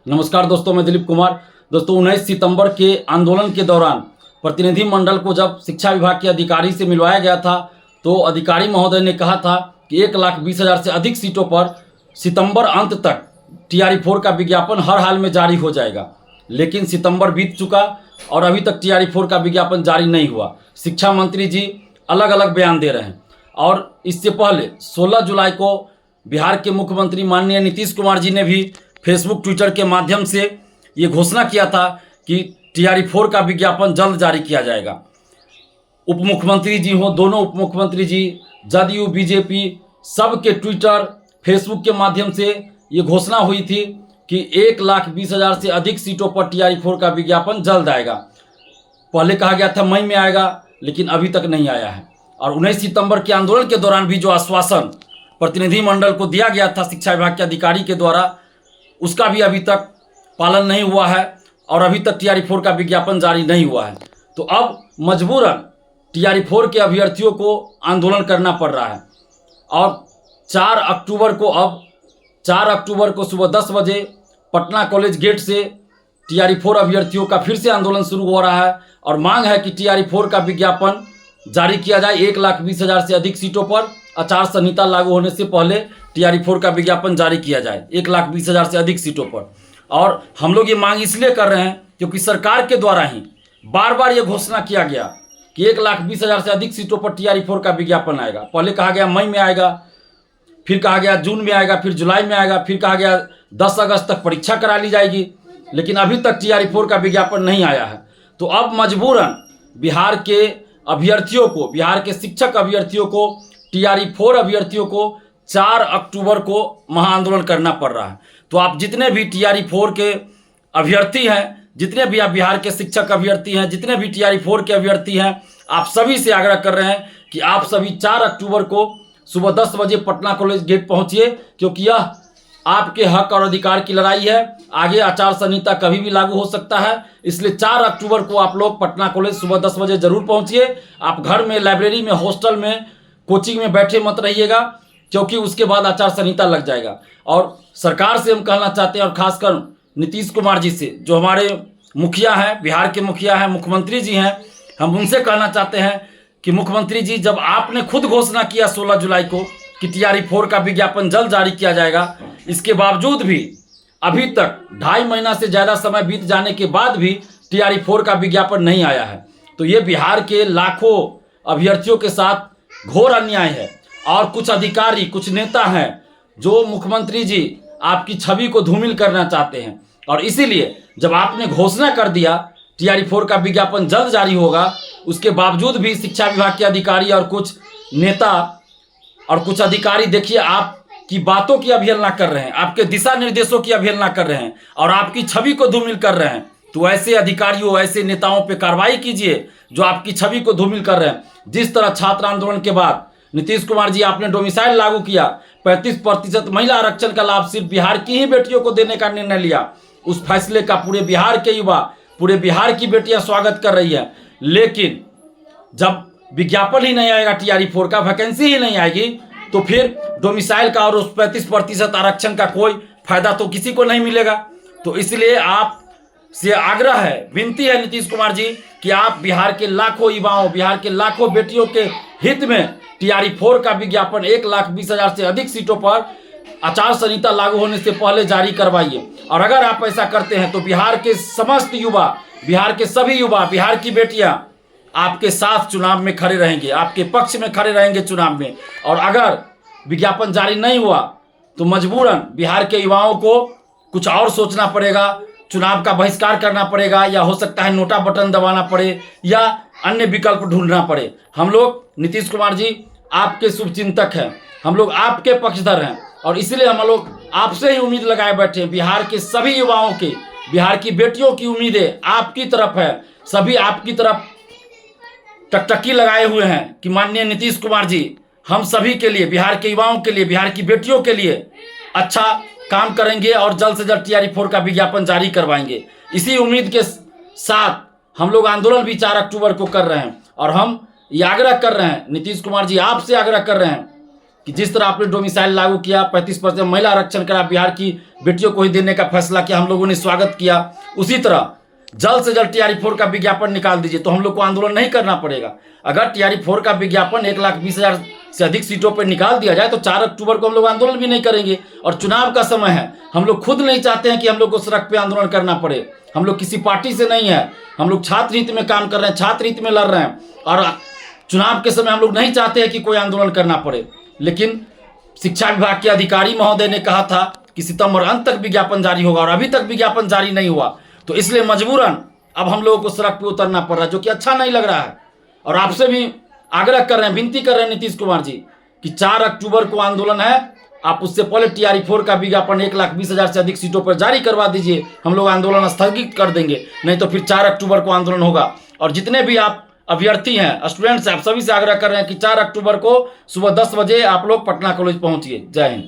नमस्कार दोस्तों, मैं दिलीप कुमार। दोस्तों 19 सितंबर के आंदोलन के दौरान प्रतिनिधिमंडल को जब शिक्षा विभाग के अधिकारी से मिलवाया गया था तो अधिकारी महोदय ने कहा था कि 1,20,000 से अधिक सीटों पर सितंबर अंत तक TRE4 का विज्ञापन हर हाल में जारी हो जाएगा। लेकिन सितंबर बीत चुका और अभी तक TRE4 का विज्ञापन जारी नहीं हुआ। शिक्षा मंत्री जी अलग अलग बयान दे रहे हैं और इससे पहले 16 जुलाई को बिहार के मुख्यमंत्री माननीय नीतीश कुमार जी ने भी फेसबुक ट्विटर के माध्यम से ये घोषणा किया था कि TRE4 का विज्ञापन जल्द जारी किया जाएगा। उप मुख्यमंत्री जी हो, दोनों उप मुख्यमंत्री जी, जदयू, बीजेपी, सबके ट्विटर फेसबुक के माध्यम से ये घोषणा हुई थी कि 1,20,000 से अधिक सीटों पर TRE4 का विज्ञापन जल्द आएगा। पहले कहा गया था मई में आएगा, लेकिन अभी तक नहीं आया है। और 19 सितंबर के आंदोलन के दौरान भी जो आश्वासन प्रतिनिधिमंडल को दिया गया था शिक्षा विभाग के अधिकारी के द्वारा, उसका भी अभी तक पालन नहीं हुआ है और अभी तक TRE4 का विज्ञापन जारी नहीं हुआ है। तो अब मजबूरन TRE4 के अभ्यर्थियों को आंदोलन करना पड़ रहा है। और 4 अक्टूबर को सुबह 10 बजे पटना कॉलेज गेट से TRE4 अभ्यर्थियों का फिर से आंदोलन शुरू हो रहा है और मांग है कि TRE4 का विज्ञापन जारी किया जाए। 1,20,000 से अधिक सीटों पर आचार संहिता लागू होने से पहले TRE4 का विज्ञापन जारी किया जाए 1,20,000 से अधिक सीटों पर। और हम लोग ये मांग इसलिए कर रहे हैं क्योंकि सरकार के द्वारा ही बार बार ये घोषणा किया गया कि 1,20,000 से अधिक सीटों पर TRE4 का विज्ञापन आएगा। पहले कहा गया मई में आएगा, फिर कहा गया जून में आएगा, फिर जुलाई में आएगा, फिर कहा गया 10 अगस्त तक परीक्षा करा ली जाएगी, लेकिन अभी तक TRE4 का विज्ञापन नहीं आया है। तो अब मजबूरन बिहार के अभ्यर्थियों को, बिहार के शिक्षक अभ्यर्थियों को, TRE4 अभ्यर्थियों को 4 अक्टूबर को महाआंदोलन करना पड़ रहा है। तो आप जितने भी TRE4 के अभ्यर्थी हैं, जितने भी आप बिहार के शिक्षक अभ्यर्थी हैं, जितने भी TRE4 के अभ्यर्थी हैं, आप सभी से आग्रह कर रहे हैं कि आप सभी 4 अक्टूबर को सुबह 10 बजे पटना कॉलेज गेट पहुंचिए, क्योंकि यह आपके हक और अधिकार की लड़ाई है। आगे आचार संहिता कभी भी लागू हो सकता है, इसलिए 4 अक्टूबर को आप लोग पटना कॉलेज सुबह 10 बजे जरूर पहुंचिए। आप घर में, लाइब्रेरी में, हॉस्टल में, कोचिंग में बैठे मत रहिएगा, क्योंकि उसके बाद आचार संहिता लग जाएगा। और सरकार से हम कहना चाहते हैं, और खासकर नीतीश कुमार जी से, जो हमारे मुखिया हैं, बिहार के मुखिया हैं, मुख्यमंत्री जी हैं, हम उनसे कहना चाहते हैं कि मुख्यमंत्री जी, जब आपने खुद घोषणा किया 16 जुलाई को कि TRE4 का विज्ञापन जल्द जारी किया जाएगा, इसके बावजूद भी अभी तक 2.5 महीना से ज़्यादा समय बीत जाने के बाद भी TRE4 का विज्ञापन नहीं आया है। तो ये बिहार के लाखों अभ्यर्थियों के साथ घोर अन्याय है। और कुछ अधिकारी, कुछ नेता हैं जो मुख्यमंत्री जी आपकी छवि को धूमिल करना चाहते हैं, और इसीलिए जब आपने घोषणा कर दिया TRE4 का विज्ञापन जल्द जारी होगा, उसके बावजूद भी शिक्षा विभाग के अधिकारी और कुछ नेता और कुछ अधिकारी, देखिए, आपकी बातों की अवहेलना कर रहे हैं, आपके दिशा निर्देशों की अवहेलना कर रहे हैं और आपकी छवि को धूमिल कर रहे हैं। तो ऐसे अधिकारियों, ऐसे नेताओं पे कार्रवाई कीजिए जो आपकी छवि को धूमिल कर रहे हैं। जिस तरह छात्र आंदोलन के बाद नीतीश कुमार जी आपने डोमिसाइल लागू किया, 35% महिला आरक्षण का लाभ सिर्फ बिहार की ही बेटियों को देने का निर्णय लिया, उस फैसले का पूरे बिहार के युवा, पूरे बिहार की बेटियां स्वागत कर रही है। लेकिन जब विज्ञापन ही नहीं आएगा TRE4 का, वैकेंसी ही नहीं आएगी, तो फिर डोमिसाइल का और उस 35% आरक्षण का कोई फायदा तो किसी को नहीं मिलेगा। तो इसलिए आप से आग्रह है, विनती है नीतीश कुमार जी कि आप बिहार के लाखों युवाओं, बिहार के लाखों बेटियों के हित में TRE4 का विज्ञापन 1,20,000 से अधिक सीटों पर आचार संहिता लागू होने से पहले जारी करवाइए। और अगर आप ऐसा करते हैं तो बिहार के समस्त युवा, बिहार के सभी युवा, बिहार की बेटियां आपके साथ चुनाव में खड़े रहेंगे, आपके पक्ष में खड़े रहेंगे चुनाव में। और अगर विज्ञापन जारी नहीं हुआ तो मजबूरन बिहार के युवाओं को कुछ और सोचना पड़ेगा, चुनाव का बहिष्कार करना पड़ेगा, या हो सकता है नोटा बटन दबाना पड़े या अन्य विकल्प ढूंढना पड़े। हम लोग, नीतीश कुमार जी, आपके शुभचिंतक हैं, हम लोग आपके पक्षधर हैं, और इसलिए हम लोग आपसे ही उम्मीद लगाए बैठे हैं। बिहार के सभी युवाओं की, बिहार की बेटियों की उम्मीदें आपकी तरफ है, सभी आपकी तरफ टकटकी लगाए हुए हैं कि माननीय नीतीश कुमार जी हम सभी के लिए, बिहार के युवाओं के लिए, बिहार की बेटियों के लिए अच्छा काम करेंगे और जल्द से जल्द TRE4 का विज्ञापन जारी करवाएंगे। इसी उम्मीद के साथ हम लोग आंदोलन भी 4 अक्टूबर को कर रहे हैं, और हम ये आग्रह कर रहे हैं, नीतीश कुमार जी आपसे आग्रह कर रहे हैं कि जिस तरह आपने डोमिसाइल लागू किया, 35% महिला आरक्षण करा, बिहार की बेटियों को ही देने का फैसला किया, हम लोगों ने स्वागत किया। उसी तरह जल्द से जल्द TRE 4 का विज्ञापन निकाल दीजिए, तो हम लोग को आंदोलन नहीं करना पड़ेगा। अगर TRE 4 का विज्ञापन 1,20,000 से अधिक सीटों पर निकाल दिया जाए तो 4 अक्टूबर को हम लोग आंदोलन भी नहीं करेंगे। और चुनाव का समय है, हम लोग खुद नहीं चाहते हैं कि हम लोग को सड़क पे आंदोलन करना पड़े। हम लोग किसी पार्टी से नहीं है, हम लोग छात्र हित में काम कर रहे हैं, छात्र हित में लड़ रहे हैं। और चुनाव के समय हम लोग नहीं चाहते हैं कि कोई आंदोलन करना पड़े। लेकिन शिक्षा विभाग के अधिकारी महोदय ने कहा था कि सितंबर अंत तक विज्ञापन जारी होगा, और अभी तक विज्ञापन जारी नहीं हुआ। तो इसलिए मजबूरन अब हम लोगों को सड़क पे उतरना पड़ रहा है, जो कि अच्छा नहीं लग रहा है। और आपसे भी आग्रह कर रहे हैं, विनती कर रहे हैं नीतीश कुमार जी कि 4 अक्टूबर को आंदोलन है, आप उससे पहले TRE 4 का विज्ञापन 1,20,000 से अधिक सीटों पर जारी करवा दीजिए। हम लोग आंदोलन स्थगित कर देंगे, नहीं तो फिर 4 अक्टूबर को आंदोलन होगा। और जितने भी आप अभ्यर्थी हैं, स्टूडेंट्स हैं, आप सभी से आग्रह कर रहे हैं कि 4 अक्टूबर को सुबह 10 बजे आप लोग पटना कॉलेज पहुंचिए। जय हिंद।